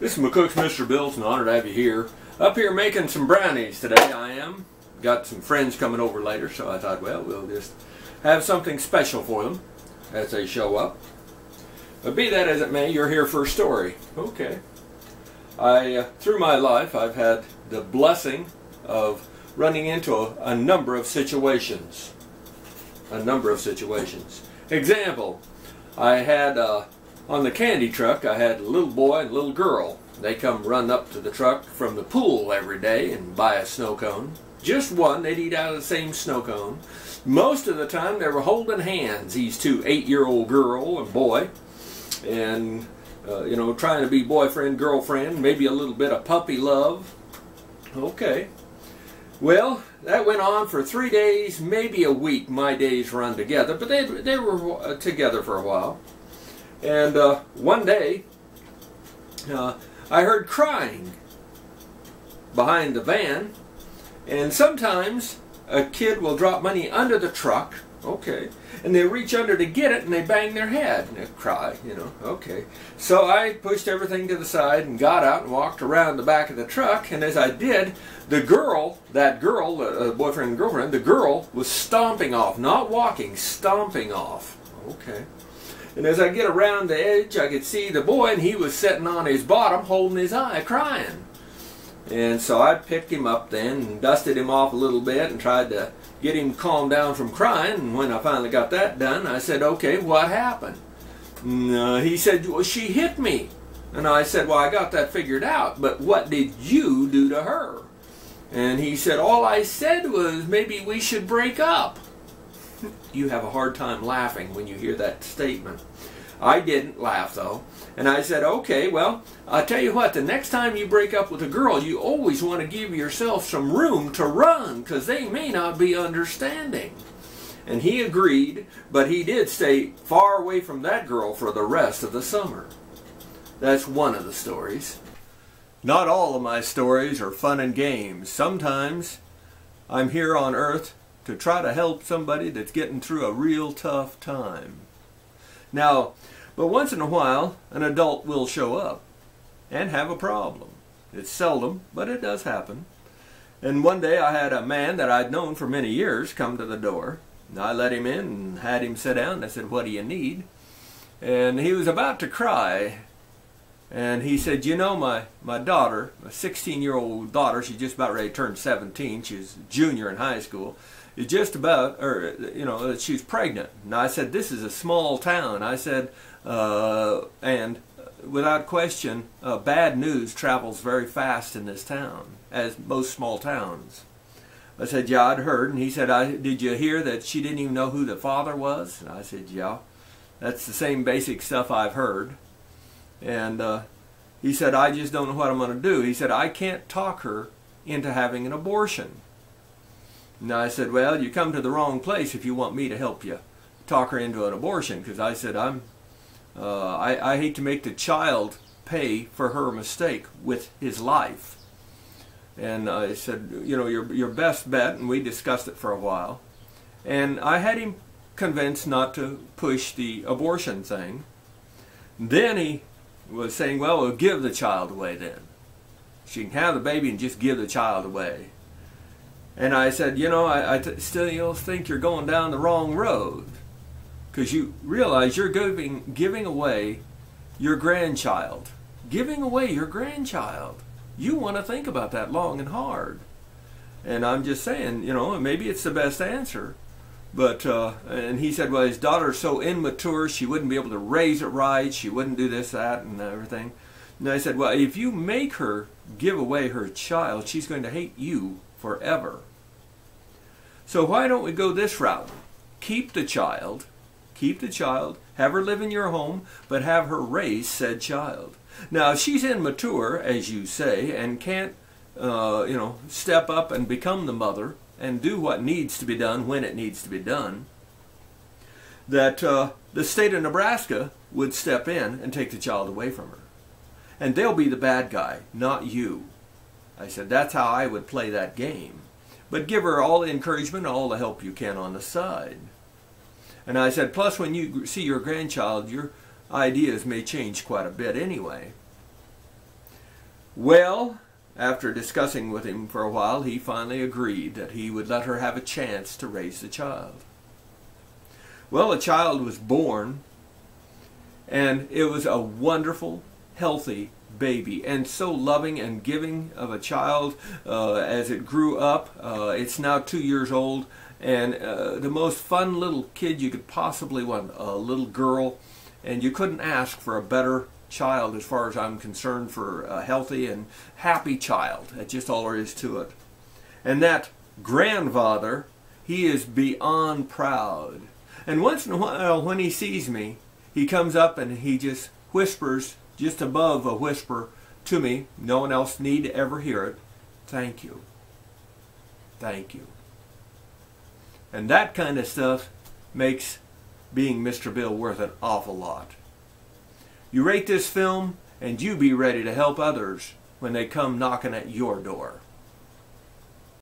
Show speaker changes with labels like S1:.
S1: This is McCook's Mr. Bill. It's an honor to have you here. Up here making some brownies today, I am. Got some friends coming over later, so I thought, well, we'll just have something special for them as they show up. But be that as it may, you're here for a story. Okay. Through my life, I've had the blessing of running into a number of situations. Example, I had on the candy truck, I had a little boy and a little girl. They come run up to the truck from the pool every day and buy a snow cone. Just one, they'd eat out of the same snow cone. Most of the time they were holding hands, these two 8-year-old girl and boy, and trying to be boyfriend, girlfriend, maybe a little bit of puppy love. Okay. Well, that went on for 3 days, maybe a week. My days run together, but they were together for a while. And one day, I heard crying behind the van, and sometimes a kid will drop money under the truck, okay, and they reach under to get it and they bang their head and they cry, okay. So I pushed everything to the side and got out and walked around the back of the truck, and as I did, the girl, boyfriend and girlfriend, the girl was stomping off, not walking, stomping off, okay. And as I get around the edge, I could see the boy, and he was sitting on his bottom holding his eye, crying. And so I picked him up then and dusted him off a little bit and tried to get him calmed down from crying. And when I finally got that done, I said, okay, what happened? And, he said, well, she hit me. And I said, well, I got that figured out, but what did you do to her? And he said, all I said was maybe we should break up. You have a hard time laughing when you hear that statement. I didn't laugh though. And I said, okay, well, I'll tell you what, the next time you break up with a girl, you always want to give yourself some room to run, because they may not be understanding. And he agreed, but he did stay far away from that girl for the rest of the summer. That's one of the stories. Not all of my stories are fun and games. Sometimes I'm here on earth to try to help somebody that's getting through a real tough time. Now, but once in a while, an adult will show up and have a problem. It's seldom, but it does happen. And one day I had a man that I'd known for many years come to the door. And I let him in and had him sit down. I said, what do you need? And he was about to cry. And he said, my daughter, my 16-year-old daughter, she's just about ready to turn 17. She's a junior in high school. Is just about, she's pregnant. And I said, this is a small town. I said, and without question, bad news travels very fast in this town, as most small towns. I said, yeah, I'd heard. And he said, did you hear that she didn't even know who the father was? And I said, yeah, that's the same basic stuff I've heard. And he said, I just don't know what I'm going to do. He said, I can't talk her into having an abortion. And I said, well, you come to the wrong place if you want me to help you talk her into an abortion, because I said, I hate to make the child pay for her mistake with his life. And I said, your best bet, and we discussed it for a while. And I had him convinced not to push the abortion thing. Then he was saying, well, we'll give the child away then. She can have the baby and just give the child away. And I said, I still think you're going down the wrong road, because you realize you're giving away your grandchild. Giving away your grandchild. You want to think about that long and hard. And I'm just saying, maybe it's the best answer. But, and he said, well, his daughter's so immature, she wouldn't be able to raise it right, she wouldn't do this, that, and everything. And I said, well, if you make her give away her child, she's going to hate you forever. So why don't we go this route? Keep the child, have her live in your home, but have her raise said child. Now, if she's immature, as you say, and can't, step up and become the mother and do what needs to be done when it needs to be done, that the state of Nebraska would step in and take the child away from her. And they'll be the bad guy, not you. I said, that's how I would play that game. But give her all the encouragement, all the help you can on the side. And I said, plus when you see your grandchild, your ideas may change quite a bit anyway. Well, after discussing with him for a while, he finally agreed that he would let her have a chance to raise the child. Well, a child was born, and it was a wonderful, healthy baby, and so loving and giving of a child as it grew up. It's now 2 years old, and the most fun little kid you could possibly want, a little girl, and you couldn't ask for a better child as far as I'm concerned, for a healthy and happy child. That's just all there is to it. And that grandfather, he is beyond proud. And once in a while when he sees me, he comes up and he just whispers, just above a whisper to me, no one else need to ever hear it, "Thank you. Thank you." And that kind of stuff makes being Mr. Bill worth an awful lot. You rate this film, and you be ready to help others when they come knocking at your door.